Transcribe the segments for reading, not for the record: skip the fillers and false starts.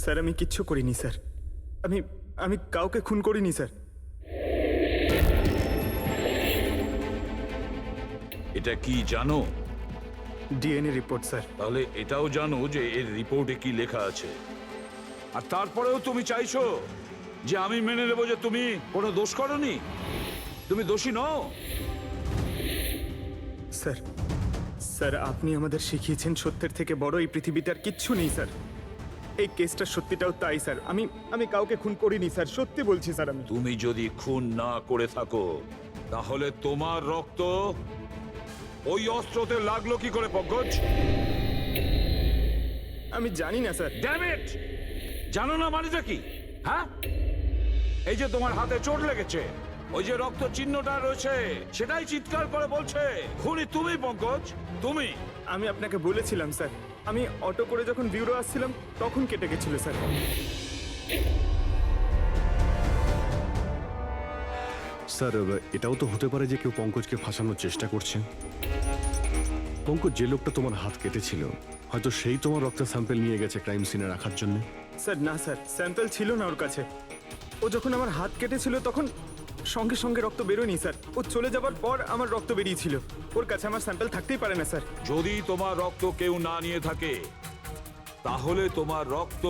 Sir আমি কিচ্ছু করিনি স্যার। আমি আমি কাউকে খুন করিনি স্যার। এটা কি জানো? DNA report sir. তাহলে এটাও জানো যে এর রিপোর্টে কি লেখা আছে। আর তারপরেও তুমি চাইছো যে আমি মেনে নেবো যে তুমি কোনো দোষ করনি, তুমি দোষী নও। স্যার স্যার আপনি আমাদের শিখিয়েছেন সত্যের থেকে বড় এই পৃথিবীতে আর কিচ্ছু নেই স্যার। এই কেসটার সত্যিটাও তাই স্যার। আমি কাউকে খুন করিনি স্যার, সত্যি বলছি স্যার। তুমি যদি খুন না করে থাকো তাহলে তোমার রক্ত ওই অস্ত্রতে লাগলো কি করে পঙ্কজ? আমি জানি না স্যার। Damn it! জানো না মানেটা কি? হ্যাঁ, এই যে তোমার হাতে চোট লেগেছে, ওই যে রক্ত চিহ্নটা রয়েছে, সেটাই চিৎকার করে বলছে খুনি তুমি পঙ্কজ, তুমি। আমি আপনাকে বলেছিলাম স্যার, আমি অটো করে যখন বিউরো আসছিলাম তখন কেটে গেছিল স্যার। স্যার এটাও তো হতে পারে যে কেউ পঙ্কজকে ফাঁসানোর চেষ্টা করছে। পঙ্কজ, যে লোকটা তোমার হাত কেটেছিল হয়তো সেই তোমার রক্তের স্যাম্পল নিয়ে গেছে ক্রাইম সিনে রাখার জন্য। স্যার না স্যার, স্যাম্পল ছিল না ওর কাছে। ও যখন আমার হাত কেটেছিল তখন সঙ্গে সঙ্গে রক্ত বেরোয়নি স্যার। ও চলে যাবার পর আমার রক্ত বেরিয়েছিল। ওর কাছে আমার স্যাম্পল থাকতেই পারে না স্যার। যদি তোমার রক্ত কেউ না নিয়ে থাকে তাহলে তোমার রক্ত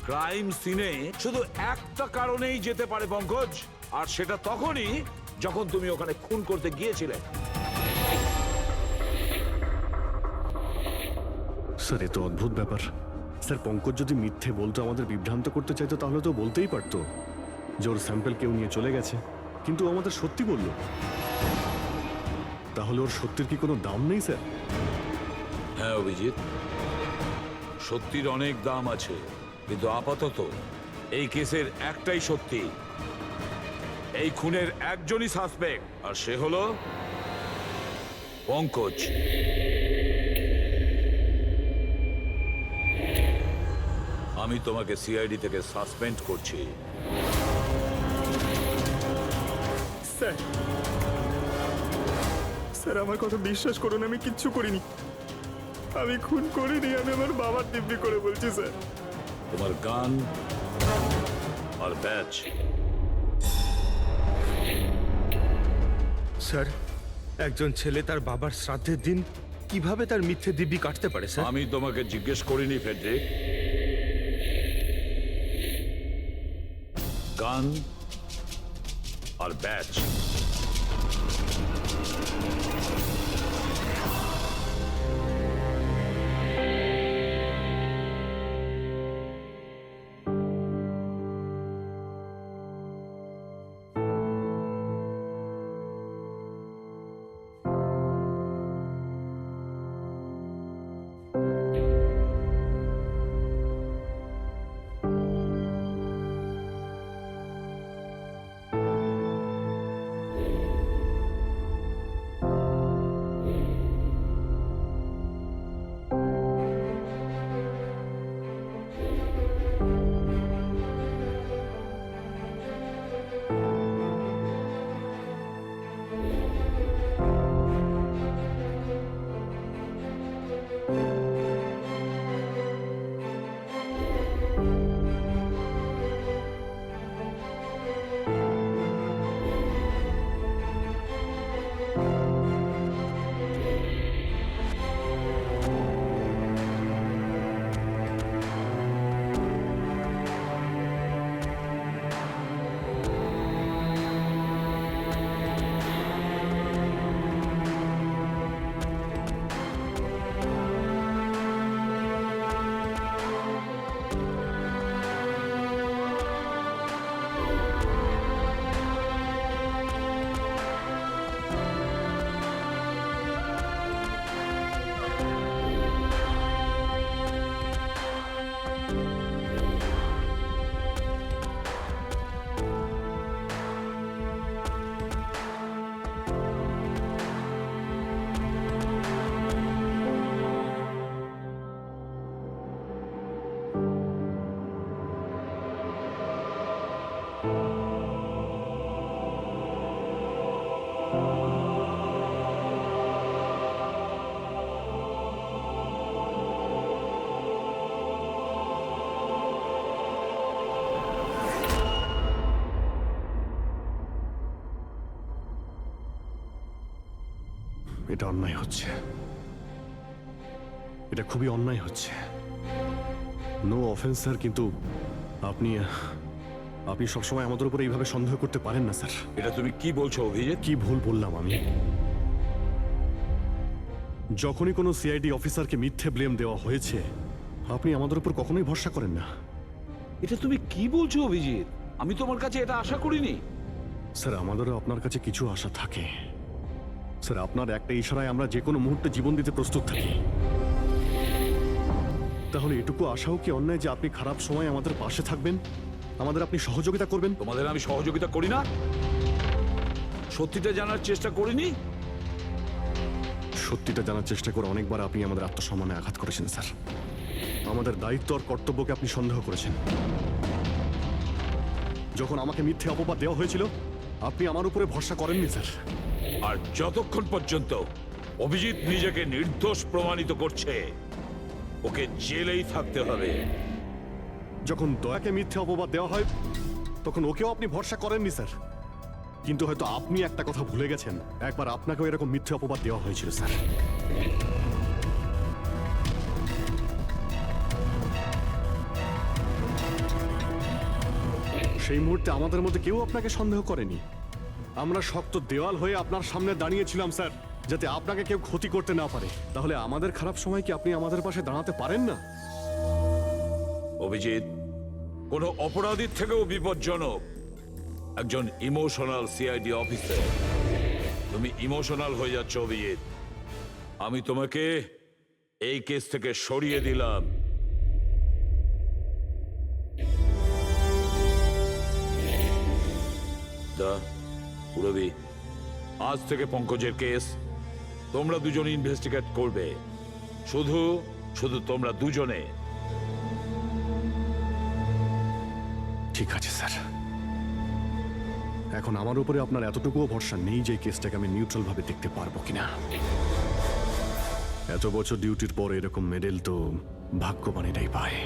ক্রাইম সিনে শুধু একটা কারণেই যেতে পারে পঙ্কজ, আর সেটা তখনই যখন তুমি ওখানে খুন করতে গিয়েছিলে। স্যার এ তো অদ্ভুত ব্যাপার। স্যার পঙ্কজ যদি মিথ্যে বলতো, আমাদের বিভ্রান্ত করতে চাইতো, তাহলে তো বলতেই পারতো যে ওর স্যাম্পল কেউ নিয়ে চলে গেছে, কিন্তু ও আমাদের সত্যি বলল। তাহলে ওর সত্যির কি কোনো দাম নেই স্যার? হ্যাঁ অভিজিৎ, সত্যির অনেক দাম আছে, কিন্তু আপাতত এই কেসের একটাই সত্যি, এই খুনের একজনই সাসপেক্ট, আর সে হলো পঙ্কজ। আমি তোমাকে সিআইডি থেকে সাসপেন্ড করছি। স্যার স্যার আমার কথা বিশ্বাস করুন, আমি কিচ্ছু করিনি। আমি খুন করিনি, আমি আমার বাবার দিব্যি করে বলছি স্যার। তোমার গান আর ব্যাচ। স্যার, একজন ছেলে তার বাবার শ্রাদ্ধের দিন কিভাবে তার মিথ্যে দিব্যি কাটতে পারে স্যার? আমি তোমাকে জিজ্ঞেস করিনি ফেডরিক। গান আর ব্যাচ। এটা অন্যায় হচ্ছে, এটা খুবই অন্যায় হচ্ছে। নো অফেন্স স্যার, কিন্তু আপনি আপনি সবসময় আমাদের উপরে এইভাবে সন্দেহ করতে পারেন না স্যার। এটা তুমি কি বলছো অভিজিৎ? কি ভুল বললাম আমি? যখনই কোনো সিআইডি অফিসারকে মিথ্যে ব্লেম দেওয়া হয়েছে, আপনি আমাদের উপর কখনোই ভরসা করেন না। এটা তুমি কি বলছো অভিজিৎ? আমি তোমার কাছে এটা আশা করিনি। স্যার, আমাদেরও আপনার কাছে কিছু আশা থাকে স্যার। আপনার একটা ইশারায় আমরা যে কোনো মুহূর্তে জীবন দিতে প্রস্তুত থাকি। তাহলে এটুকু আশাও কি অন্যায় যে আপনি খারাপ সময় আমাদের পাশে থাকবেন, আমাদের আপনি সহযোগিতা করবেন? তোমাদের আমি সহযোগিতা করি না? সত্যিটা জানার চেষ্টা করিনি? সত্যিটা জানার চেষ্টা করে অনেকবার আপনি আমাদের আত্মসম্মানে আঘাত করেছেন স্যার। আমাদের দায়িত্ব আর কর্তব্যকে আপনি সন্দেহ করেছেন। যখন আমাকে মিথ্যে অপবাদ দেওয়া হয়েছিল, আপনি আমার উপরে ভরসা করেননি স্যার। আর যতক্ষণ পর্যন্ত অভিজিৎ নিজেকে নির্দোষ প্রমাণিত করছে, ওকে জেলেই থাকতে হবে। যখন দয়াকে মিথ্যে অপবাদ দেওয়া হয়, তখন ওকেও আপনি ভরসা করেননি স্যার। কিন্তু হয়তো আপনি একটা কথা ভুলে গেছেন, একবার আপনাকেও এরকম মিথ্যে অপবাদ দেওয়া হয়েছিল স্যার। সেই মুহূর্তে আমাদের মধ্যে কেউ আপনাকে সন্দেহ করেনি। আমরা শক্ত দেওয়াল হয়ে আপনার সামনে দাঁড়িয়েছিলাম স্যার, যাতে আপনাকে কেউ ক্ষতি করতে না পারে। তাহলে আমাদের খারাপ সময় কি আপনি আমাদের পাশে দাঁড়াতে পারেন না? অভিজিৎ কোনো অপরাধীর থেকেও বিপজ্জনক একজন ইমোশনাল সিআইডি অফিসার। তুমি ইমোশনাল হয়ে যাচ্ছ অভিজিৎ। আমি তোমাকে এই কেস থেকে সরিয়ে দিলাম। পুরবি, আজ থেকে পঙ্কজের কেস তোমরা দুজন ইনভেস্টিগেট করবে। শুধু শুধু তোমরা দুজনে। ঠিক আছে স্যার। এখন আমার উপরে আপনার এতটুকুও ভরসা নেই যে এই কেসটাকে আমি নিউট্রাল ভাবে দেখতে পারবো কিনা। এত বছর ডিউটির পর এরকম মেডেল তো ভাগ্যবানেরাই পায়।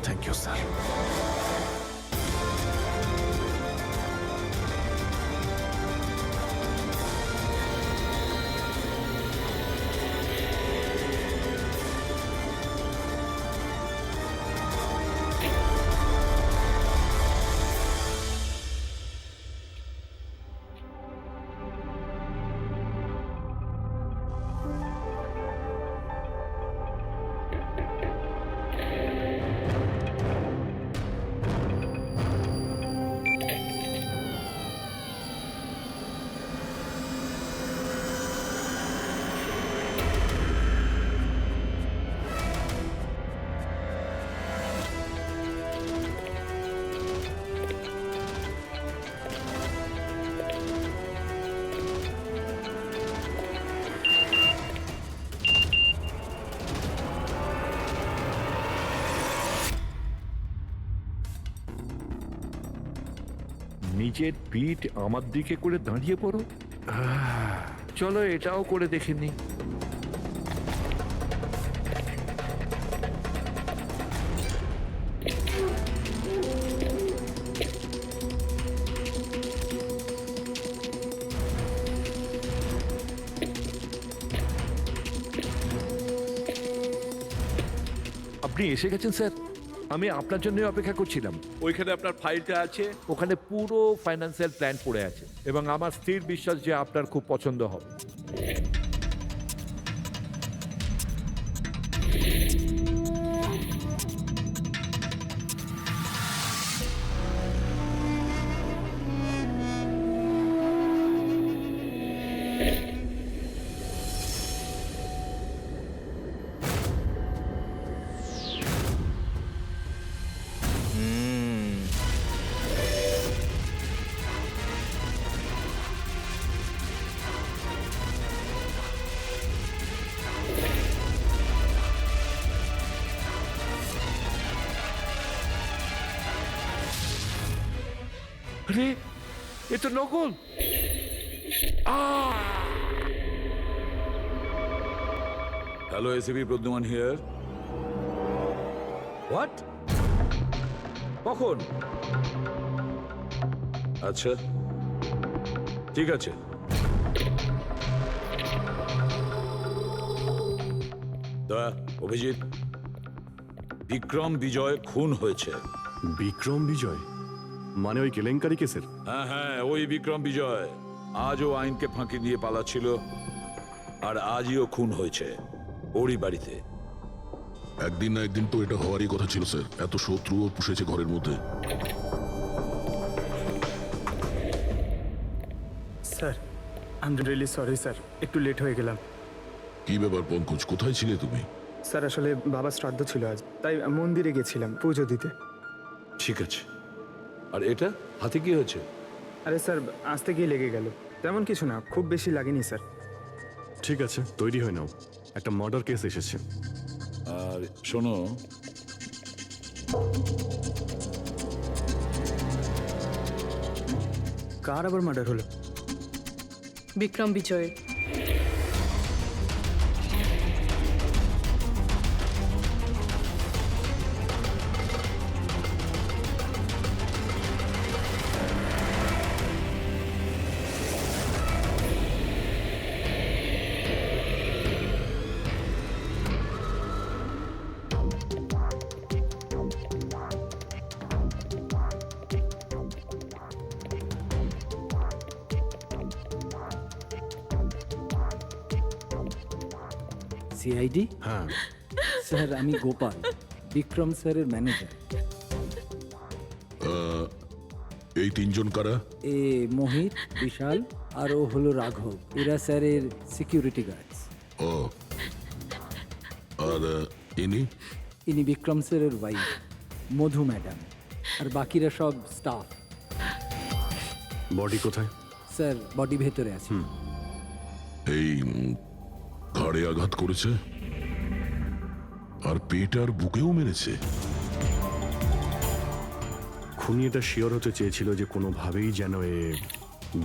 Thank you sir. নিজের পিঠ আমার দিকে করে দাঁড়িয়ে পড়ো। চলো এটাও করে দেখে নি। আপনি এসে গেছেন স্যার। আমি আপনার জন্য অপেক্ষা করছিলাম। ওইখানে আপনার ফাইলটা আছে, ওখানে পুরো ফাইন্যান্সিয়াল প্ল্যান পড়ে আছে এবং আমার স্থির বিশ্বাস যে আপনার খুব পছন্দ হবে। আরে এ তো নকল। Hello, ACP Pradyuman here. What? কখন? আচ্ছা, ঠিক আছে। তা অভিজিৎ, বিক্রম বিজয় খুন হয়েছে। বিক্রম বিজয় মানে ওই কেলেঙ্কারি কেসের? হ্যাঁ হ্যাঁ, ওই বিক্রম বিজয় আজও আইনকে ফাঁকি দিয়ে পালাচ্ছিল, আর আজও খুন হয়েছে ওরই বাড়িতে। একদিন না একদিন তো এটা হওয়ারই কথা ছিল স্যার, এত শত্রুও পুষেছে ঘরের মধ্যে। Sir I am really sorry sir, একটু লেট হয়ে গেলাম। কি ব্যাপার পঙ্কজ, কোথায় ছিলে তুমি? স্যার আসলে বাবার শ্রাদ্ধ ছিল আজ, তাই মন্দিরে গেছিলাম পুজো দিতে। ঠিক আছে, আর এটা হাতে কি হয়েছে? আরে স্যার আসতে গিয়ে লেগে গেল, তেমন কিছু না, খুব বেশি লাগেনি স্যার। ঠিক আছে, তৈরি হয়ে নাও, একটা মার্ডার কেস এসেছে। আর শোনো, কার আবার মার্ডার হলো? বিক্রম বিজয়ের। সিআইডি হ্যাঁ, স্যার, আমি গোপাল, বিক্রম স্যারের ম্যানেজার। এই তিনজন কারা? এ মোহিত, বিশাল আর ও হলো রাঘব, এরা স্যারের সিকিউরিটি গার্ডস। ও, আর ইনি? ইনি বিক্রম স্যারের ওয়াইফ মধু ম্যাডাম, আর বাকিরা সব স্টাফ। বডি কোথায়? স্যার বডি ভেতরে আছে। এই ঘাড়ে আঘাত করেছে আর পেট আর বুকেও মেরেছে। খুনি এটা শিওর হতে চেয়েছিল যে কোনোভাবেই যেন এ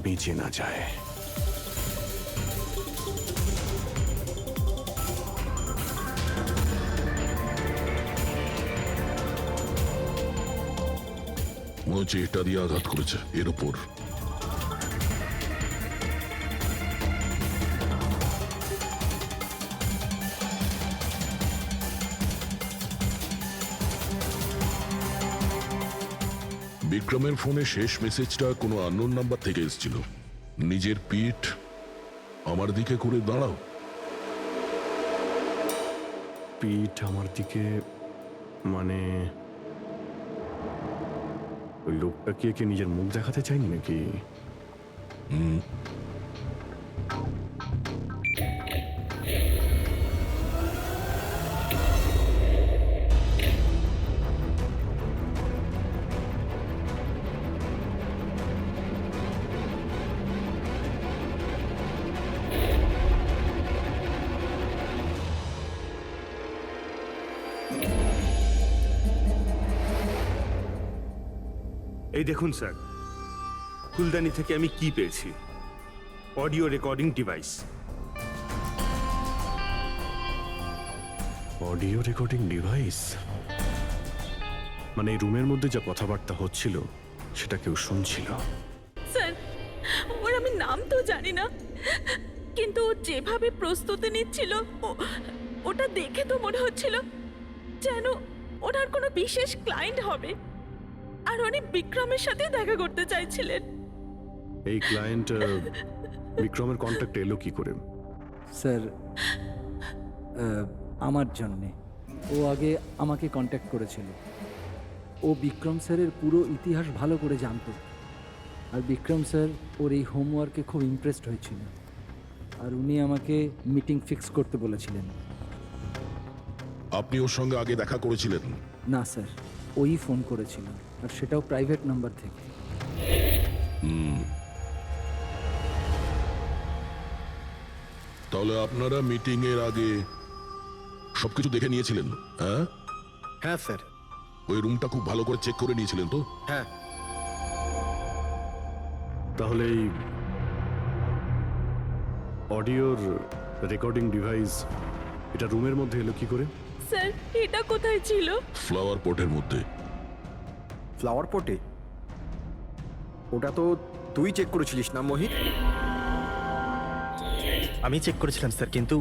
বেঁচে না যায়। মনে হচ্ছে এটা দিয়ে আঘাত করেছে এর ওপর। বিক্রমের ফোনে শেষ মেসেজটা কোনো আননোন নাম্বার থেকে এসেছিল। নিজের পিঠ আমার দিকে করে দাঁড়াও। পিঠ আমার দিকে মানে ওই লোকটা কি একে নিজের মুখ দেখাতে চাইনি নাকি? এই দেখুন স্যার, ফুলদানি থেকে আমি কি পেয়েছি, audio recording device. Audio recording device মানে এই রুমের মধ্যে যা কথাবার্তা হচ্ছিল সেটা কেউ শুনছিল। স্যার, ওর আমি নাম তো জানি না, কিন্তু ও যেভাবে প্রস্তুতি নিচ্ছিল ওটা দেখে তো মনে হচ্ছিল যেন ওনার কোনো বিশেষ ক্লায়েন্ট হবে, আর উনি বিক্রমের সাথে দেখা করতে চাইছিলেন। এই ক্লায়েন্ট বিক্রমের কন্ট্যাক্ট এলো কি করে? স্যার আমার জন্যে ও আগে আমাকে কন্ট্যাক্ট করেছিল। ও বিক্রম স্যারের পুরো ইতিহাস ভালো করে জানতো, আর বিক্রম স্যার ওর এই হোমওয়ার্কে খুব ইমপ্রেসড হয়েছিল, আর উনি আমাকে মিটিং ফিক্স করতে বলেছিলেন। আপনি ওর সঙ্গে আগে দেখা করেছিলেন? না স্যার, ওই ফোন করেছিল, আর সেটাও প্রাইভেট নাম্বার থেকে। তাহলে আপনারা মিটিং এর আগে সবকিছু দেখে নিয়েছিলেন? হ্যাঁ হ্যাঁ স্যার। ওই রুমটা খুব ভালো করে চেক করে নিয়েছিলেন তো? হ্যাঁ। তাহলে এই অডিওর রেকর্ডিং ডিভাইস এটা রুমের মধ্যে এলো কি করে? স্যার, এটা কোথায় ছিল? ফ্লাওয়ার পটের মধ্যে। ফ্লাওয়ার পটে? ওটা তো তুই চেক করেছিলিস না মোহিত? আমি চেক করেছিলাম স্যার, কিন্তু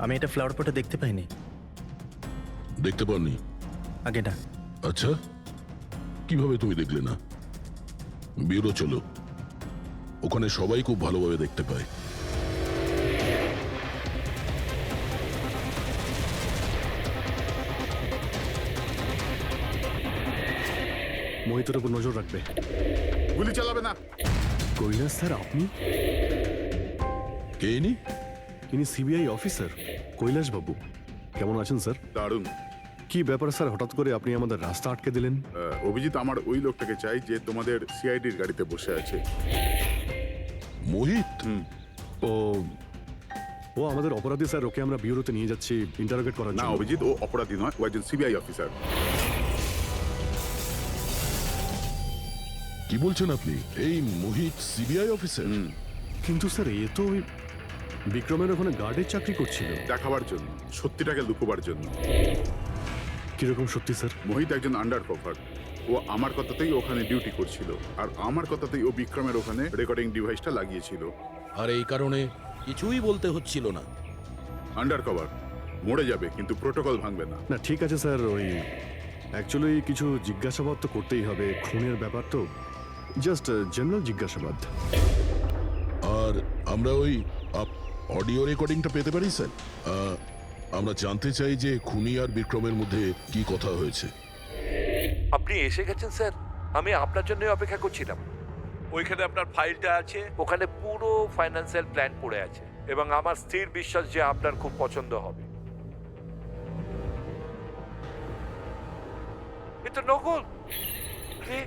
আমি এটা ফ্লাওয়ার পটে দেখতে পাইনি। দেখতে পাননি? আগে না। আচ্ছা, কিভাবে তুমি দেখলে না? ব্যুরো চলো, ওখানে সবাই খুব ভালোভাবে দেখতে পায়। মোহিতের উপর নজর রাখবে। গুলি চালাবে না। কৈলাস স্যার, আপনি? কে ইনি? ইনি সিবিআই অফিসার কৈলাস বাবু। কেমন আছেন স্যার? দারুণ। কি ব্যাপার স্যার, হঠাৎ করে আপনি আমাদের রাস্তা আটকে দিলেন? অভিজিৎ আমার ওই লোকটাকে চাই যে তোমাদের সিআইডির গাড়িতে বসে আছে। মোহিত? ও ও আমাদের অপরাধী স্যার, ওকে আমরা ব্যুরোতে নিয়ে যাচ্ছি ইন্টারোগেট করার না জন্য। অভিজিৎ, ও অপরাধী নয়, ও একজন সিবিআই অফিসার। কি বলছেন আপনি? এই মোহিত সিবিআই অফিসার? কিন্তু স্যার, এ তো ওই বিক্রমের ওখানে গার্ডের চাকরি করছিল। দেখাবার জন্য, সত্যিটাকে লুকোবার জন্য। কিরকম সত্যি স্যার? মোহিত একজন আন্ডার কভার। ও আমার কথাতেই ওখানে ডিউটি করছিল, আর আমার কথাতেই ও বিক্রমের ওখানে রেকর্ডিং ডিভাইসটা লাগিয়েছিল। আর এই কারণে কিছুই বলতে হচ্ছিল না। আন্ডার কভার মরে যাবে কিন্তু প্রোটোকল ভাঙবে না। না ঠিক আছে স্যার, ওই অ্যাকচুয়ালি কিছু জিজ্ঞাসাবাদ তো করতেই হবে, খুনের ব্যাপার তো, জাস্ট জেনারেল জিজ্ঞাসাবাদ। আর আমরা ওই অডিও রেকর্ডিংটা পেতে পারি স্যার? আমরা জানতে চাই যে খুনি আর বিক্রমের মধ্যে কি কথা হয়েছে। আপনি এসে গেছেন স্যার, আমি আপনার জন্য অপেক্ষা করছিলাম। ওইখানে আপনার ফাইলটা আছে, ওখানে পুরো ফাইন্যান্সিয়াল প্ল্যান পড়ে আছে, এবং আমার স্থির বিশ্বাস যে আপনার খুব পছন্দ হবে। এটা নকল। আরে,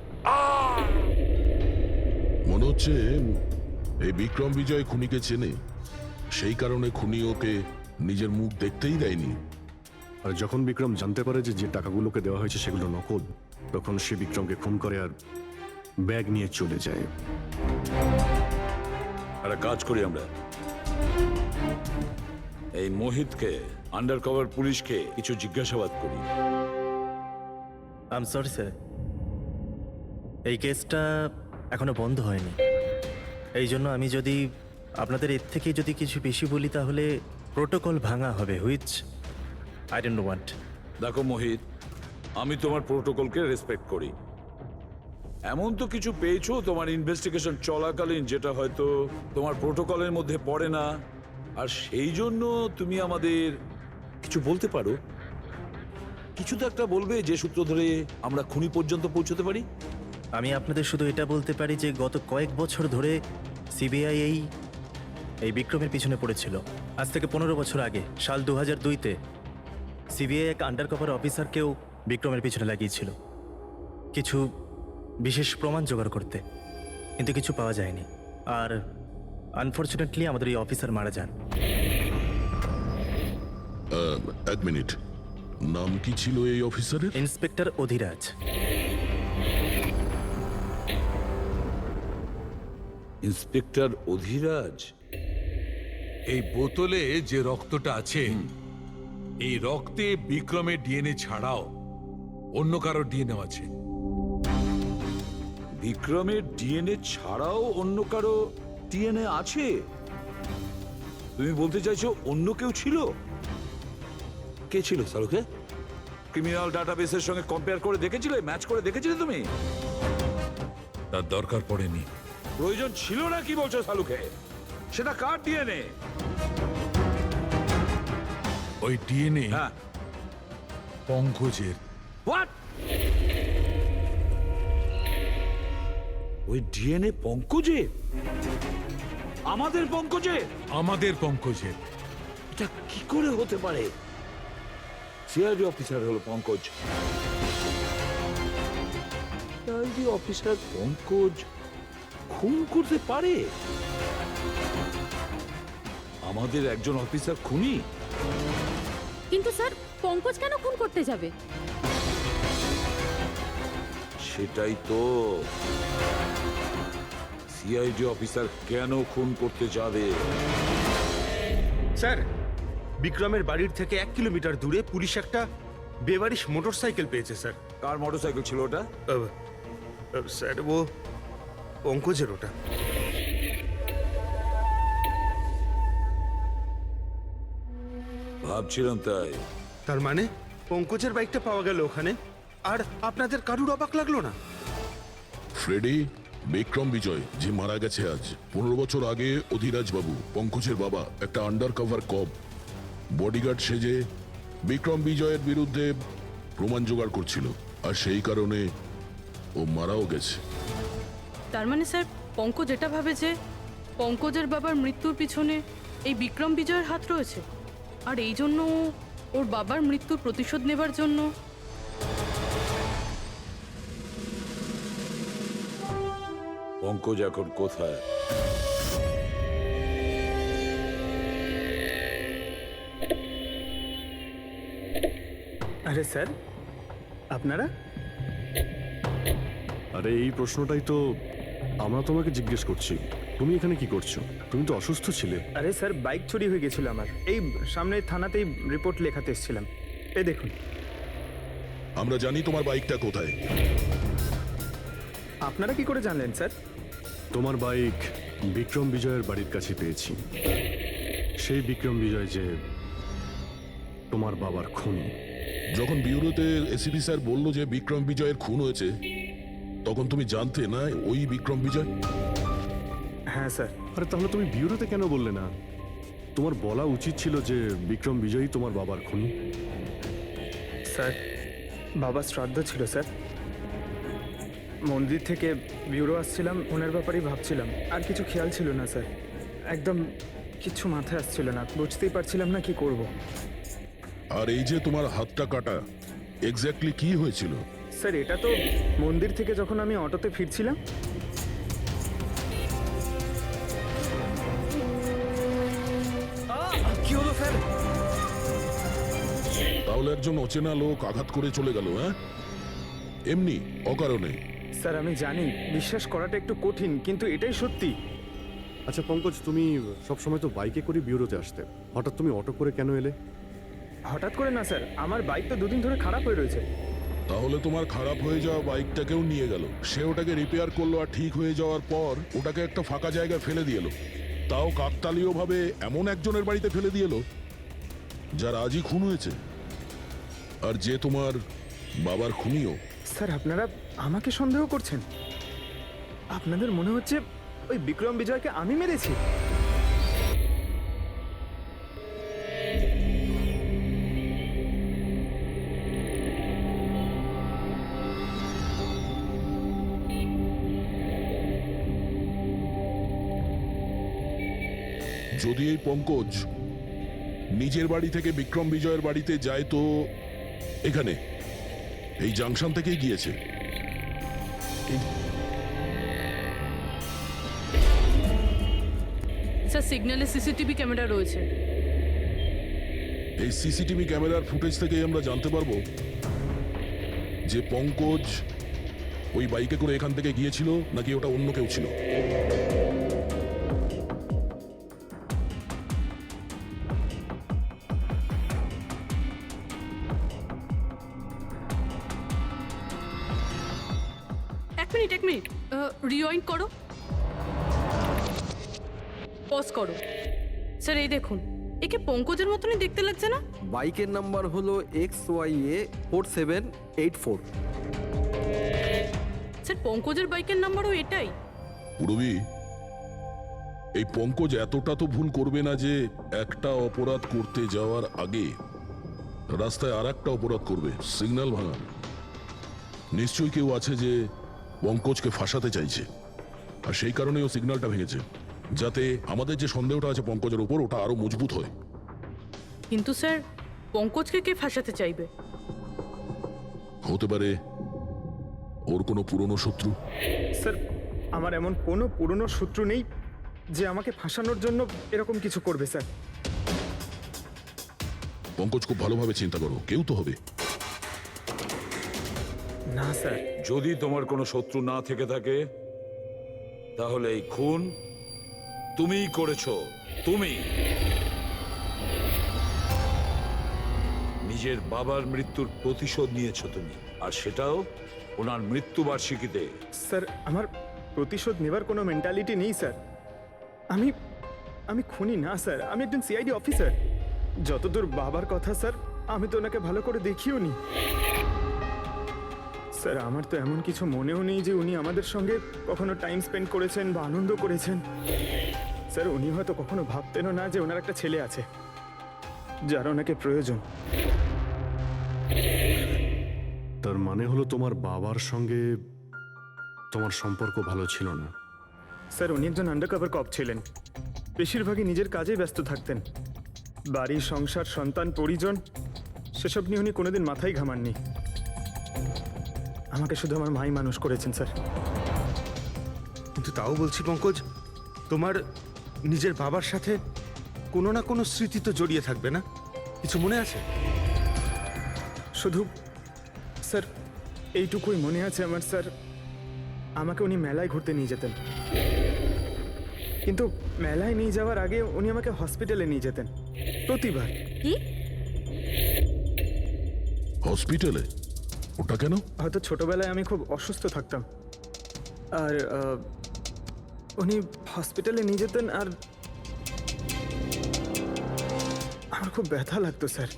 মনে হচ্ছে এই বিক্রম বিজয় খুনিকে চেনে, সেই কারণে খুনি ওকে নিজের মুখ দেখতেই দেয়নি। আর যখন বিক্রম জানতে পারে যে যে টাকাগুলোকে দেওয়া হয়েছে সেগুলো নকল, তখন সে বিক্রমকে খুন করে আর ব্যাগ নিয়ে চলে যায়। একটা কাজ করি আমরা, এই মোহিতকে, আন্ডার কভার পুলিশকে কিছু জিজ্ঞাসাবাদ করি। আই এম সরি স্যার, এই কেসটা এখনো বন্ধ হয়নি। এই জন্য আমি যদি আপনাদের এর থেকে যদি কিছু বেশি বলি তাহলে প্রোটোকল ভাঙা হবে, হুইচ আই ডোন্ট ওয়ান্ট। দেখো মোহিত, আমি তোমার প্রোটোকলকে রেসপেক্ট করি। এমন তো কিছু পেয়েছো তোমার ইনভেস্টিগেশন চলাকালীন যেটা হয়তো তোমার প্রোটোকলের মধ্যে পড়ে না, আর সেই জন্য তুমি আমাদের কিছু বলতে পারো। কিছু তো একটা বলবে যে সূত্র ধরে আমরা খুনি পর্যন্ত পৌঁছতে পারি। আমি আপনাদের শুধু এটা বলতে পারি যে গত কয়েক বছর ধরে সিবিআই এই বিক্রমের পিছনে পড়েছিল। আজ থেকে 15 বছর আগে, সাল 2002-তে সিবিআই এক আন্ডার কভার অফিসারকেও বিক্রমের পিছনে লাগিয়েছিল কিছু বিশেষ প্রমাণ জোগাড় করতে, কিন্তু কিছু পাওয়া যায়নি। আর আনফর্চুনেটলি আমাদের এই অফিসার মারা যান। এক মিনিট, নাম কি ছিল এই অফিসারের? ইন্সপেক্টর অধিরাজ। ইন্সপেক্টর অধিরাজ? এই বোতলে যে রক্তটা আছে, এই রক্তে বিক্রমের ডিএনএ ছাড়াও অন্য কারো ডিএনএ আছে। বিক্রমের ডিএনএ ছাড়াও অন্য কারো ডিএনএ আছে? তুমি বলতে চাইছো অন্য কেউ ছিল? কে ছিল সালুকে? ক্রিমিনাল ডাটাবেসের সঙ্গে কম্পেয়ার করে দেখেছিলে, ম্যাচ করে দেখেছিলে তুমি? তার দরকার পড়েনি। প্রয়োজন ছিল না কি বলছো সালুকে? সেটা কার ডিএনএ? ওই ডিএনএ হ্যাঁ, পঙ্কজের। হোয়াট? ওই ডিএনএ পঙ্কজের? আমাদের পঙ্কজের? আমাদের পঙ্কজের। এটা কি করে হতে পারে? সিআইডি অফিসার হলো পঙ্কজ। সিআইডি অফিসার পঙ্কজ খুন করতে পারে? আমাদের একজন অফিসার খুনি? কিন্তু স্যার, পঙ্কজ কেন খুন করতে যাবে? সেটাই তো, সিআইডি অফিসার কেন খুন করতে যাবে? স্যার, বিক্রমের বাড়ির থেকে 1 কিলোমিটার দূরে পুলিশ একটা বেবারিশ মোটরসাইকেল পেয়েছে স্যার। কার মোটরসাইকেল ছিল ওটা? স্যার, ও পঙ্কজের ওটা। ভাবছিলাম তাই। তার মানে পঙ্কজের বাইকটা পাওয়া গেল ওখানে, আর আপনাদের কারুর অবাক লাগলো না? ফ্রেডি, বিক্রম বিজয় যে মারা গেছে আজ 15 বছর আগে, অধিরাজ বাবু পঙ্কজের বাবা একটা আন্ডার কভার কব বডিগার্ড সেজে বিক্রম বিজয়ের বিরুদ্ধে প্রমাণ জোগাড় করছিল, আর সেই কারণে ও মারাও গেছে। তার মানে স্যার পঙ্কজ এটা ভাবে যে পঙ্কজের বাবার মৃত্যুর পিছনে এই বিক্রম বিজয়ের হাত রয়েছে, আর এই জন্য ওর বাবার মৃত্যুর প্রতিশোধ নেবার জন্য। পঙ্কজ এখন কোথায়? আরে স্যার, আপনারা? আরে এই প্রশ্নটাই তো আমরা তোমাকে জিজ্ঞেস করছি। তুমি এখানে কি করছো? তুমি তো অসুস্থ ছিলে। আরে স্যার, বাইক চুরি হয়ে গেছিল আমার। এই সামনে থানাতেই রিপোর্ট লেখাতে এসেছিলাম। এই দেখুন। আমরা জানি তোমার বাইকটা কোথায়। আপনারা কি করে জানলেন স্যার? তোমার বাইক বিক্রম বিজয়ের বাড়ির কাছে পেয়েছি। সেই বিক্রম বিজয় যে তোমার বাবার খুনি। যখন বিউরোতে এসিপি স্যার বলল যে বিক্রম বিজয়ের খুন হয়েছে, তখন তুমি জানতে না ওই বিক্রম বিজয়? হ্যাঁ স্যার। আরে তাহলে তুমি বিউরোতে কেন বললে না? তোমার বলা উচিত ছিল যে বিক্রম বিজয়ই তোমার বাবার খুনি। স্যার, বাবার শ্রাদ্ধ ছিল স্যার। মন্দির থেকে বিউরো আসছিলাম, ওনার ব্যাপারেই ভাবছিলাম, আর কিছু খেয়াল ছিল না স্যার। একদম কিচ্ছু মাথায় আসছিল না, বুঝতেই পারছিলাম না কি করব। আর এই যে তোমার হাতটা কাটা, এক্স্যাক্টলি কি হয়েছিল? স্যার, এটা তো মন্দির থেকে যখন আমি অটোতে ফিরছিলাম। কি হলো স্যার? তাহলে একজন অচেনা লোক আঘাত করে চলে গেল, হ্যাঁ? এমনি অকারণে? স্যার, আমি জানি বিশ্বাস করাটা একটু কঠিন, কিন্তু এটাই সত্যি। আচ্ছা পঙ্কজ, তুমি সবসময় তো বাইকে করে বিউরোতে আসতে, হঠাৎ তুমি অটো করে কেন এলে? হঠাৎ করে না স্যার, আমার বাইক তো দুদিন ধরে খারাপ হয়ে রয়েছে। তাহলে তোমার খারাপ হয়ে যাওয়া বাইকটাকেও নিয়ে গেল, সে ওটাকে রিপেয়ার করলো, আর ঠিক হয়ে যাওয়ার পর ওটাকে একটা ফাঁকা জায়গায় ফেলে দিয়ে এলো, তাও কাকতালীয় ভাবে এমন একজনের বাড়িতে ফেলে দিয়ে এলো যার আজই খুন হয়েছে, আর যে তোমার বাবার খুনিও। স্যার, আপনারা আমাকে সন্দেহ করছেন? আপনাদের মনে হচ্ছে ওই বিক্রম বিজয়কে আমি মেরেছি? যদি এই পঙ্কজ নিজের বাড়ি থেকে বিক্রম বিজয়ের বাড়িতে যায়, তো এখানে এই জাংশন থেকেই গিয়েছে। স্যার, সিগন্যালে সিসিটিভি ক্যামেরা রয়েছে। এই সিসিটিভি ক্যামেরার ফুটেজ থেকেই আমরা জানতে পারবো যে পঙ্কজ ওই বাইকে করে এখান থেকে গিয়েছিল নাকি ওটা অন্য কেউ ছিল। এক মিনিট রিওয়াইন্ড করো, পজ করো। স্যার, এই দেখুন, একে পঙ্কজের মতনই দেখতে লাগছে না? বাইকের নাম্বার হলো XYA4784। স্যার, পঙ্কজের বাইকের নাম্বারও এটাই। পুরবি, এই পঙ্কজ এতটা তো ভুল করবে না যে একটা অপরাধ করতে যাওয়ার আগে রাস্তায় আর একটা অপরাধ করবে, সিগন্যাল ভাঙা। নিশ্চয়ই কেউ আছে যে পঙ্কজকে ফাঁসাতে চাইছে, আর সেই কারণেই ও সিগন্যালটা ভেঙেছে, যাতে আমাদের যে সন্দেহটা আছে পঙ্কজের উপর, ওটা আরো মজবুত হয়। কিন্তু স্যার, পঙ্কজকে কে ফাঁসাতে চাইবে? হতে পারে ওর কোনো পুরনো শত্রু। স্যার, আমার এমন কোনো পুরনো শত্রু নেই যে আমাকে ফাঁসানোর জন্য এরকম কিছু করবে স্যার। পঙ্কজ, খুব ভালোভাবে চিন্তা করো, কেউ তো হবে। না স্যার। যদি তোমার কোনো শত্রু না থেকে থাকে, তাহলে এই খুন তুমিই করেছো। তুমি নিজের বাবার মৃত্যুর প্রতিশোধ নিয়েছো তুমি, আর সেটাও ওনার মৃত্যুবার্ষিকীতে। স্যার, আমার প্রতিশোধ নেবার কোনো মেন্টালিটি নেই স্যার। আমি খুনি না স্যার, আমি একজন সিআইডি অফিসার। যতদূর বাবার কথা স্যার, আমি তো ওনাকে ভালো করে দেখিও নি। স্যার আমার তো এমন কিছু মনেও নেই যে উনি আমাদের সঙ্গে কখনো টাইম স্পেন্ড করেছেন বা আনন্দ করেছেন। স্যার উনি হয়তো কখনো ভাবতেনও না যে ওনার একটা ছেলে আছে যার ওনাকে প্রয়োজন। তার মানে হলো তোমার বাবার সঙ্গে তোমার সম্পর্ক ভালো ছিল না? স্যার উনি একজন আন্ডারকভার কপ ছিলেন, বেশিরভাগই নিজের কাজেই ব্যস্ত থাকতেন। বাড়ি, সংসার, সন্তান, পরিজন সেসব নিয়ে উনি কোনোদিন মাথায় ঘামাননি। আমাকে শুধু আমার মাই মানুষ করেছেন স্যার। কিন্তু তাও বলছি পঙ্কজ, তোমার নিজের বাবার সাথে কোনো না কোনো স্মৃতি তো জড়িয়ে থাকবে না? কিছু মনে আছে? শুধু স্যার এইটুকুই মনে আছে আমার স্যার, আমাকে উনি মেলায় ঘুরতে নিয়ে যেতেন, কিন্তু মেলায় নিয়ে যাওয়ার আগে উনি আমাকে হসপিটালে নিয়ে যেতেন প্রতিবার। কি? হসপিটালে? ওটা কেন? হয়তো ছোটবেলায় আমি খুব অসুস্থ থাকতাম, আর উনি হসপিটালে নিয়ে যেতেন, আর আমার খুব ব্যথা লাগতো স্যার।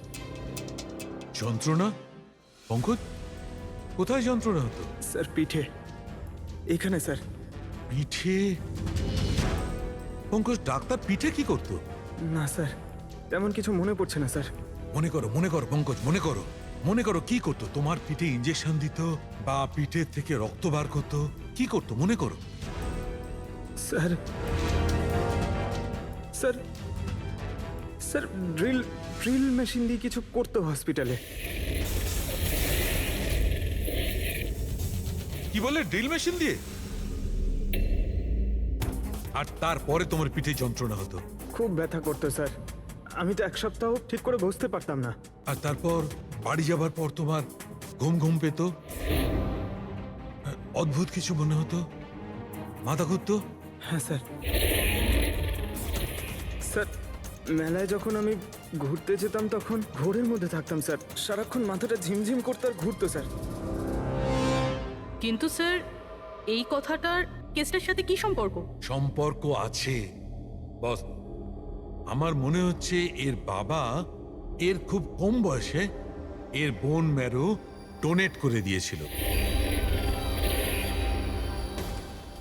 যন্ত্রণা? পঙ্কজ, কোথায় যন্ত্রণা হতো? স্যার পিঠে, এখানে স্যার। পিঠে? পঙ্কজ, ডাক্তার পিঠে কি করতো? না স্যার, তেমন কিছু মনে পড়ছে না স্যার। মনে করো, মনে করো পঙ্কজ, মনে করো, মনে করো কি করতো? তোমার পিঠে ইঞ্জেকশন দিত বা পিঠের থেকে রক্ত বার করতো? কি করতো মনে করো? Sir sir sir drill drill machine দিয়ে কিছু করতো হসপিটালে। কি বলে, ড্রিল মেশিন দিয়ে? আর তারপরে তোমার পিঠে যন্ত্রণা হতো? খুব ব্যথা করতো স্যার, আমি তো এক সপ্তাহ ঠিক করে বসতে পারতাম না। আর তারপর বাড়ি যাবার পর তোমার ঘুম ঘুম পেত, অদ্ভুত কিছু মনে হতো, মাথা ঘুরতো? হ্যাঁ স্যার। স্যার মেলায় যখন আমি ঘুরতে যেতাম তখন ঘোরের মধ্যে থাকতাম স্যার, সারাক্ষণ মাথাটা ঝিমঝিম করতে আর ঘুরতো স্যার। কিন্তু স্যার এই কথাটার কেসটার সাথে কি সম্পর্ক? সম্পর্ক আছে বস। আমার মনে হচ্ছে এর বাবা এর খুব কম বয়সে এর বোন ম্যারো ডোনেট করে দিয়েছিল।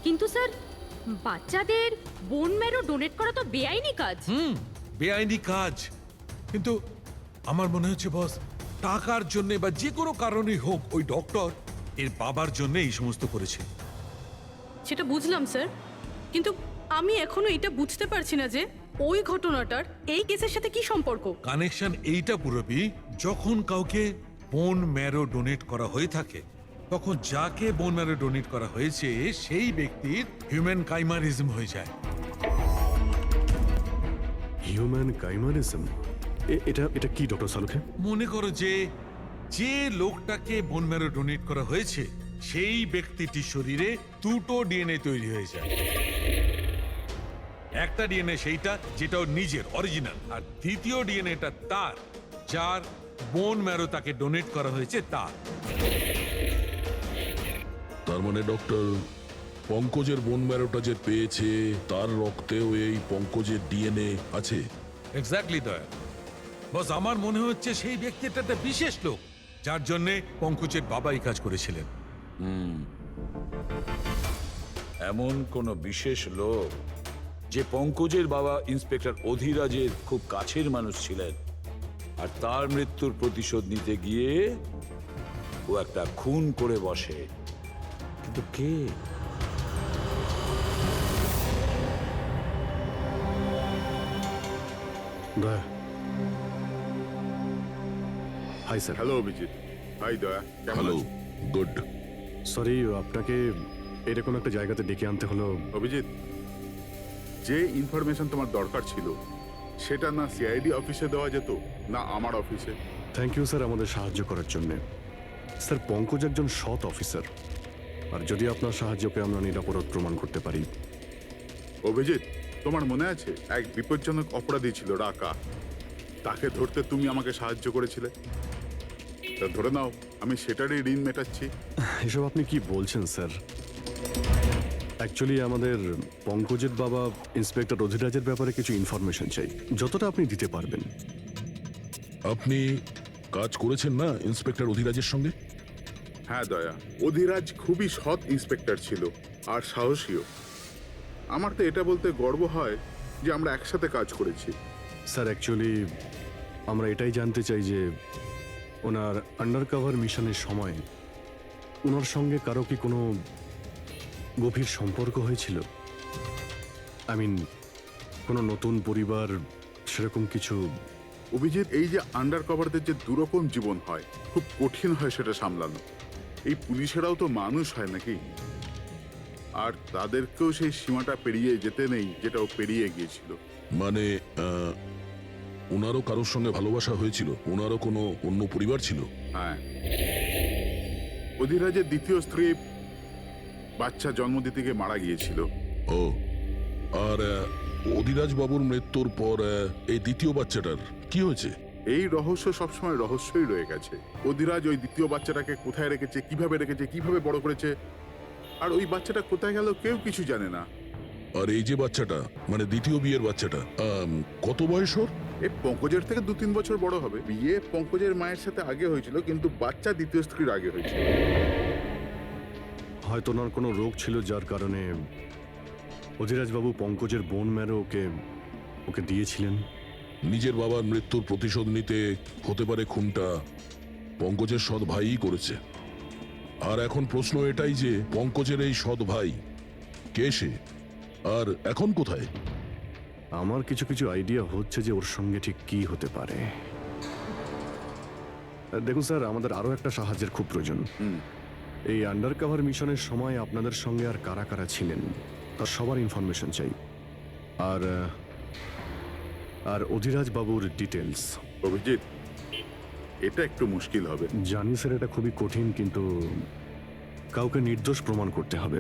কিন্তু স্যার বাচ্চাদের বোন ম্যারো ডোনেট করা তো বেআইনি কাজ। বেআইনি কাজ, কিন্তু আমার মনে হচ্ছে বস টাকার জন্য বা যে কোনো কারণেই হোক ওই ডক্টর এর বাবার জন্য এই সমস্ত করেছে। সেটা বুঝলাম স্যার, কিন্তু আমি এখনো এটা বুঝতে পারছি না যে ওই ঘটনাটার এই কেসের সাথে কি সম্পর্ক। কানেকশন এইটা পুরোপুরি, যখন কাউকে বোন ম্যারো ডোনেট করা হয়ে থাকে তখন যাকে বোন ম্যারো ডোনেট করা হয়েছে সেই ব্যক্তির হিউম্যান কাইমারিজম হয়ে যায়। হিউম্যান কাইমারিজম? এটা এটা কি ডক্টর সালুখে? মনে করো যে যে লোকটাকে বোন ম্যারো ডোনেট করা হয়েছে সেই ব্যক্তিটির শরীরে দুটো ডিএনএ তৈরি হয়ে যায়। একটা ডিএনএ সেইটা যেটা ওর নিজের অরিজিনাল, আর দ্বিতীয় ডিএনএটা তার যার বোন ম্যারো তাকে ডোনেট করা হয়েছে তার। তার মানে ডক্টর, পঙ্কজের বোন ম্যারোটা যে পেয়েছে তার রক্তেও এই পঙ্কজের ডিএনএ আছে? এক্স্যাক্টলি দয়া বস, আমার মনে হচ্ছে সেই ব্যক্তিটা একটা বিশেষ লোক যার জন্য পঙ্কজের বাবা এই কাজ করেছিলেন। এমন কোন বিশেষ লোক যে পঙ্কজের বাবা ইন্সপেক্টর অধিরাজের খুব কাছের মানুষ ছিলেন, আর তার মৃত্যুর প্রতিশোধ নিতে গিয়ে ও একটা খুন করে বসে। কিন্তু কে? Daya. Hi sir. Hello Abhijit. Hi Daya, কেমন হ্যালো, আছো? গুড। সরি, আপনাকে এরকম একটা জায়গাতে ডেকে আনতে হলো। অভিজিৎ, যে ইনফরমেশন তোমার দরকার ছিল সেটা না সিআইডি অফিসে দেওয়া যেত না আমার অফিসে? থ্যাংক ইউ স্যার আমাদের সাহায্য করার জন্যে। স্যার পঙ্কজ একজন সৎ অফিসার, আর যদি আপনার সাহায্যকে আমরা নিরাপরাধ প্রমাণ করতে পারি। অভিজিৎ, তোমার মনে আছে এক বিপজ্জনক অপরাধী ছিল রাকা, তাকে ধরতে তুমি আমাকে সাহায্য করেছিলে। তা ধরে নাও আমি সেটারই ঋণ মেটাচ্ছি। এসব আপনি কি বলছেন স্যার? অ্যাকচুয়ালি আমাদের পঙ্কজের বাবা ইন্সপেক্টর অধিরাজের ব্যাপারে কিছু ইনফরমেশন চাই, যতটা আপনি দিতে পারবেন। আপনি কাজ করেছেন না ইন্সপেক্টর অধিরাজের সঙ্গে? হ্যাঁ দয়া, অধিরাজ খুবই সৎ ইন্সপেক্টর ছিল আর সাহসীও। আমার তো এটা বলতে গর্ব হয় যে আমরা একসাথে কাজ করেছি। স্যার অ্যাকচুয়ালি আমরা এটাই জানতে চাই যে ওনার আন্ডারকভার মিশনের সময় ওনার সঙ্গে কারো কি কোনো গভীর সম্পর্ক হয়েছিল? আই মিন কোনো নতুন পরিবার সেরকম কিছু? অভিজিৎ, এই যে আন্ডার কভারদের যে দুরকম জীবন হয়, খুব কঠিন হয় সেটা সামলানো। এই পুলিশেরাও তো মানুষ হয় নাকি, আর তাদেরকেও সেই সীমাটা পেরিয়ে যেতে নেই যেটা ও পেরিয়ে গিয়েছিল। মানে ওনারও কারোর সঙ্গে ভালোবাসা হয়েছিল? ওনারও কোনো অন্য পরিবার ছিল? হ্যাঁ, অধিরাজের দ্বিতীয় স্ত্রী বাচ্চা জন্ম দিতে গিয়ে মারা গিয়েছিল। ও, আর অধিরাজ বাবুর মৃত্যুর পর এই দ্বিতীয় বাচ্চাটার কি হয়েছে? এই রহস্য সবসময় রহস্যই রয়ে গেছে। অধিরাজ ওই দ্বিতীয় বাচ্চাটাকে কোথায় রেখেছে, কিভাবে বড় করেছে, আর ওই বাচ্চাটা কোথায় গেল কেউ কিছু জানে না। আর এই যে বাচ্চাটা, মানে দ্বিতীয় বিয়ের বাচ্চাটা, কত বয়স ওর? এ পঙ্কজের থেকে 2-3 বছর বড় হবে। বিয়ে পঙ্কজের মায়ের সাথে আগে হয়েছিল, কিন্তু বাচ্চা দ্বিতীয় স্ত্রীর আগে হয়েছিল। হয়তো ওনার কোনো রোগ ছিল যার কারণে অধিরাজবাবু পঙ্কজের বোন ম্যারো ওকে দিয়েছিলেন। নিজের বাবার মৃত্যুর প্রতিশোধ নিতে হতে পারে খুনটা পঙ্কজের সৎ ভাইই করেছে। আর এখন প্রশ্ন এটাই যে পঙ্কজের এই সৎ ভাই কে সে, আর এখন কোথায়? আমার কিছু কিছু আইডিয়া হচ্ছে যে ওর সঙ্গে ঠিক কি হতে পারে। দেখুন স্যার, আমাদের আরো একটা সাহায্যের খুব প্রয়োজন। এই আন্ডারকভার মিশনের সময় আপনাদের সঙ্গে আর কারা কারা ছিলেন তার সবার ইনফরমেশন চাই, আর অধিরাজ বাবুর ডিটেলস। অভিজিৎ, এটা একটু মুশকিল হবে। জানি স্যার, এটা খুবই কঠিন, কিন্তু কাউকে নির্দোষ প্রমাণ করতে হবে।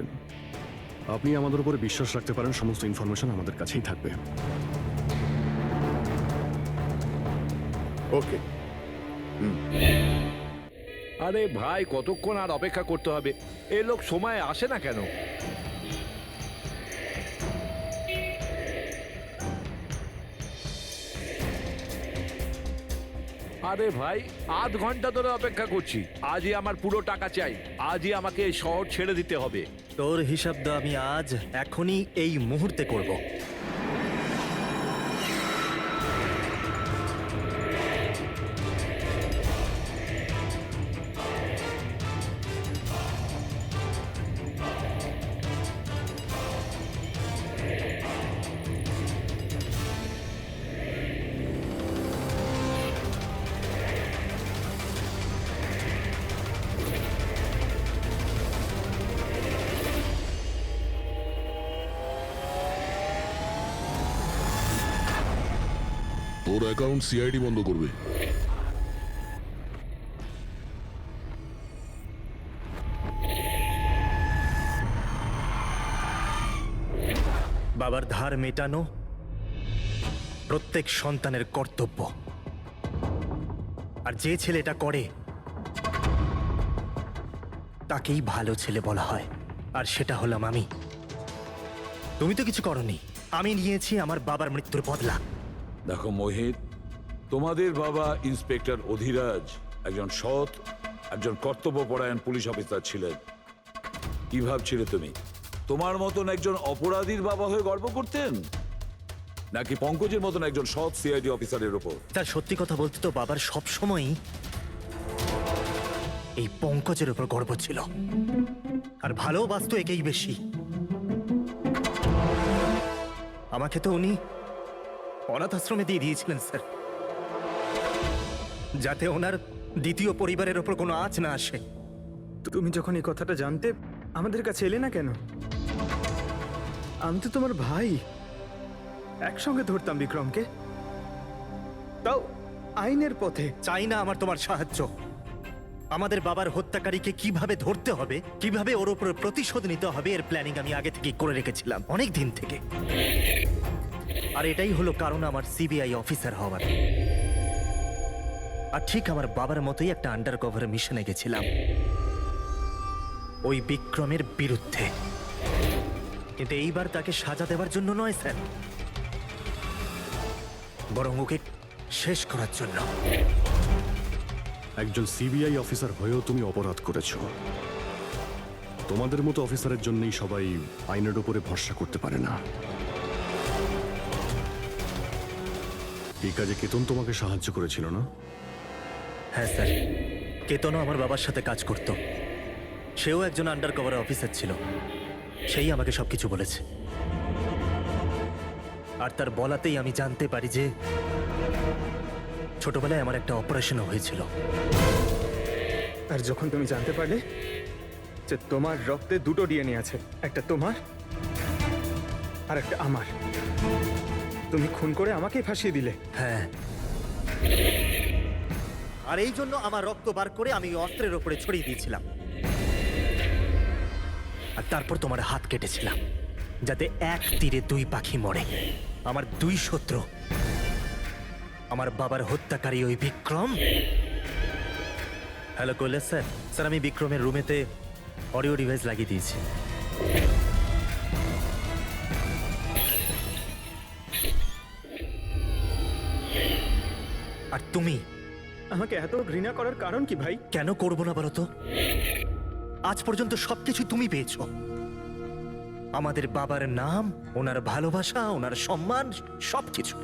আপনি আমাদের উপরে বিশ্বাস রাখতে পারেন, সমস্ত ইনফরমেশন আমাদের কাছেই থাকবে। ওকে। আরে ভাই, কতক্ষণ আর অপেক্ষা করতে হবে? এ লোক সময় আসে না কেন? আরে ভাই, আধ ঘন্টা ধরে অপেক্ষা করছি। আজই আমার পুরো টাকা চাই। আজই আমাকে এই শহর ছেড়ে দিতে হবে। তোর হিসাব তো আমি আজ এখনই এই মুহূর্তে করব। তোর অ্যাকাউন্ট সিআইডি বন্ধ করবে। বাবার ধার মেটানো প্রত্যেক সন্তানের কর্তব্য, আর যে ছেলেটা করে তাকেই ভালো ছেলে বলা হয়, আর সেটা হলাম আমি। তুমি তো কিছু করনি, আমি নিয়েছি আমার বাবার মৃত্যুর বদলা। দেখো মোহিত, তোমাদের বাবা ইন্সপেক্টর অধিরাজ একজন সৎ, একজন কর্তব্যপরায়ণ পুলিশ অফিসার ছিলেন। কি ভাবছিলে তুমি তোমার মতন একজন অপরাধীর বাবা হয়ে গর্ব করতেন, নাকি পঙ্কজের মতন একজন সৎ সিআইডি অফিসারের উপর? তার সত্যি কথা বলতে তো বাবার সব সময়ই এই পঙ্কজের উপর গর্ব ছিল, আর ভালোবাসতো একেই বেশি। আমাকে তো উনি অনাথ আশ্রমে দিয়ে দিয়েছিলেন স্যার, যাতে ওনার দ্বিতীয় পরিবারের ওপর কোনো আঁচ না আসে। তুমি যখন এই কথাটা জানতে আমাদের কাছে এলে না কেন? আমি তো তোমার ভাই, একসঙ্গে ধরতাম বিক্রমকে, তাও আইনের পথে। চাই না আমার তোমার সাহায্য। আমাদের বাবার হত্যাকারীকে কিভাবে ধরতে হবে, কিভাবে ওর উপর প্রতিশোধ নিতে হবে, এর প্ল্যানিং আমি আগে থেকে করে রেখেছিলাম, অনেক দিন থেকে। আর এটাই হলো কারণ আমার সিবিআই অফিসার হওয়ার। আর ঠিক আমার বাবার মতোই একটা আন্ডারকভার মিশনে গেছিলাম ওই বিক্রমের বিরুদ্ধে, কিন্তু এইবার তাকে সাজা দেওয়ার জন্য নয় স্যার, বরং ওকে শেষ করার জন্য। একজন সিবিআই অফিসার হয়েও তুমি অপরাধ করেছো। তোমাদের মতো অফিসারের জন্যই সবাই আইনের উপরে ভরসা করতে পারে না। এই কাজে কেতন তোমাকে সাহায্য করেছিল না? হ্যাঁ স্যার, কেতনও আমার বাবার সাথে কাজ করত। সেও একজন আন্ডার কভার অফিসার ছিল। সেই আমাকে সবকিছু বলেছে। আর তার বলাতেই আমি জানতে পারি যে ছোটবেলায় আমার একটা অপারেশনও হয়েছিল। আর যখন তুমি জানতে পারলে যে তোমার রক্তে দুটো ডিএনএ আছে, একটা তোমার আর একটা আমার, তুমি খুন করে আমাকেই ফাঁসিয়ে দিলে। হ্যাঁ, আর এই জন্য আমার রক্ত বার করে আমি অস্ত্রের ওপরে ছড়িয়ে দিয়েছিলাম। আর তারপর তোমার হাত কেটেছিলাম, যাতে এক তীরে দুই পাখি মরে। আমার দুই শত্রু, আমার বাবার হত্যাকারী ওই Vikram. Hello Kailash sir. Sir, আমি বিক্রমের রুমেতে অডিও ডিভাইস লাগিয়ে দিয়েছি। আর তুমি আমাকে এত ঘৃণা করার কারণ কি ভাই? কেন করবো না বলো তো? আজ পর্যন্ত সবকিছু তুমি পেয়েছো। আমাদের বাবার নাম, ওনার ভালোবাসা, ওনার সম্মান, সবকিছু।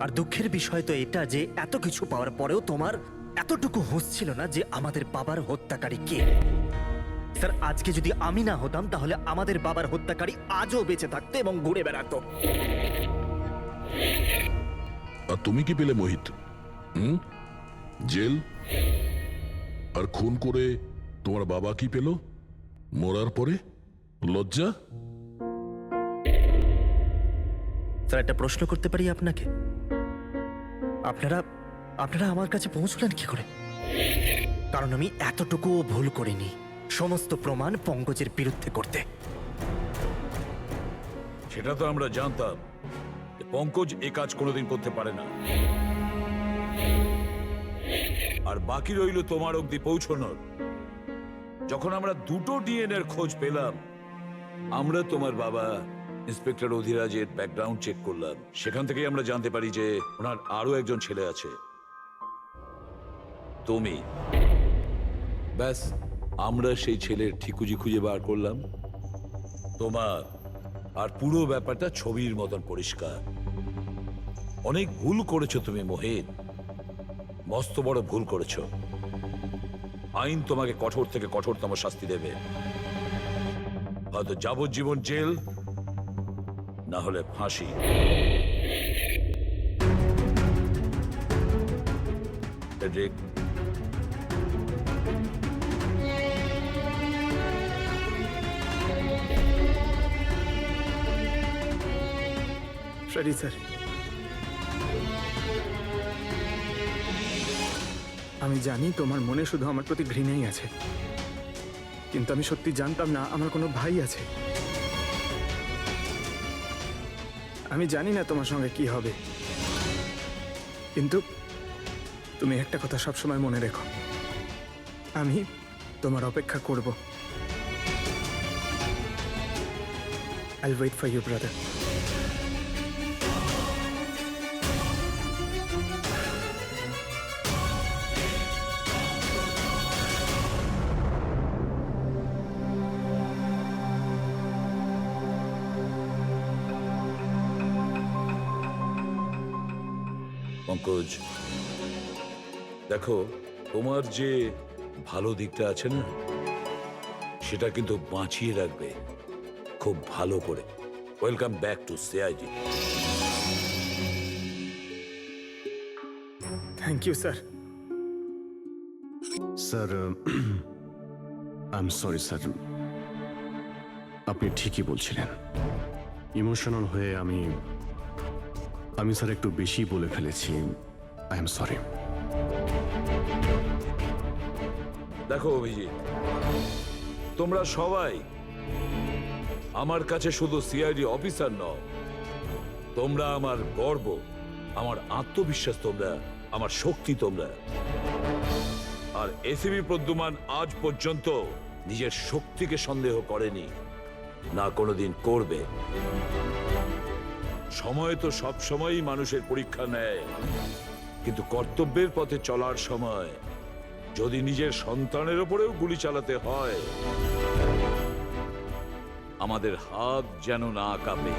আর দুঃখের বিষয় তো এটা যে এত কিছু পাওয়ার পরেও তোমার এতটুকু হুঁশ ছিল না যে আমাদের বাবার হত্যাকারী কে। স্যার, আজকে যদি আমি না হতাম তাহলে আমাদের বাবার হত্যাকারী আজও বেঁচে থাকতো এবং ঘুরে বেড়াতো। আর তুমি কি পেলে মোহিত? জেল। আর খুন করে তোমার বাবা কি পেল মরার পরে? লজ্জা? স্যার, একটা প্রশ্ন করতে পারি আপনাকে? আপনারা আমার কাছে পৌঁছলেন কি করে? কারণ আমি এতটুকুও ভুল করিনি সমস্ত প্রমাণ পঙ্কজের বিরুদ্ধে করতে। সেটা তো আমরা জানতাম যে পঙ্কজ এ কাজ কোনোদিন করতে পারে না। আর বাকি রইল তোমার অবধি পৌঁছানোর। যখন আমরা দুটো ডিএনএর খোঁজ পেলাম, আমরা তোমার বাবা ইন্সপেক্টর অধিরাজের ব্যাকগ্রাউন্ড চেক করলাম। সেখান থেকেই আমরা জানতে পারি যে ওনার আরো একজন ছেলে আছে, তুমি। ব্যাস, আমরা সেই ছেলের ঠিকুজি খুঁজে বার করলাম তোমার। আর পুরো ব্যাপারটা ছবির মতন পরিষ্কার। অনেক ভুল করেছো তুমি মোহিত, মস্ত বড় ভুল করেছো। আইন তোমাকে কঠোর থেকে কঠোরতম শাস্তি দেবে। হয়তো যাবজ্জীবন জেল, না হলে ফাঁসি। ফ্রেডরিক, সরি স্যার, আমি জানি তোমার মনে শুধু আমার প্রতি ঘৃণাই আছে, কিন্তু আমি সত্যি জানতাম না আমার কোনো ভাই আছে। আমি জানি না তোমার সঙ্গে কি হবে, কিন্তু তুমি একটা কথা সবসময় মনে রেখো, আমি তোমার অপেক্ষা করব। I'll wait for you, brother. Pankaj, দেখো, তোমার যে ভালো দিকটা আছে না, সেটা কিন্তু বাঁচিয়ে রাখবে খুব ভালো করে। Welcome back to CID. Thank you sir. Sir, I am sorry sir, আপনি ঠিকই বলছিলেন। ইমোশনাল হয়ে আমি স্যার একটু বেশি বলে ফেলেছি। I am sorry. দেখো অভিজিৎ, তোমরা সবাই আমার কাছে শুধু সিআইডি অফিসার নও, তোমরা আমার গর্ব, আমার আত্মবিশ্বাস, তোমরা আমার শক্তি। তোমরা আর এসিবি প্রদ্যুমান আজ পর্যন্ত নিজের শক্তিকে সন্দেহ করেনি, না কোনোদিন করবে। সময় তো সব সময়ই মানুষের পরীক্ষা নেয়, কিন্তু কর্তব্যের পথে চলার সময় যদি নিজের সন্তানের ওপরেও গুলি চালাতে হয়, আমাদের হাত যেন না কাঁপে।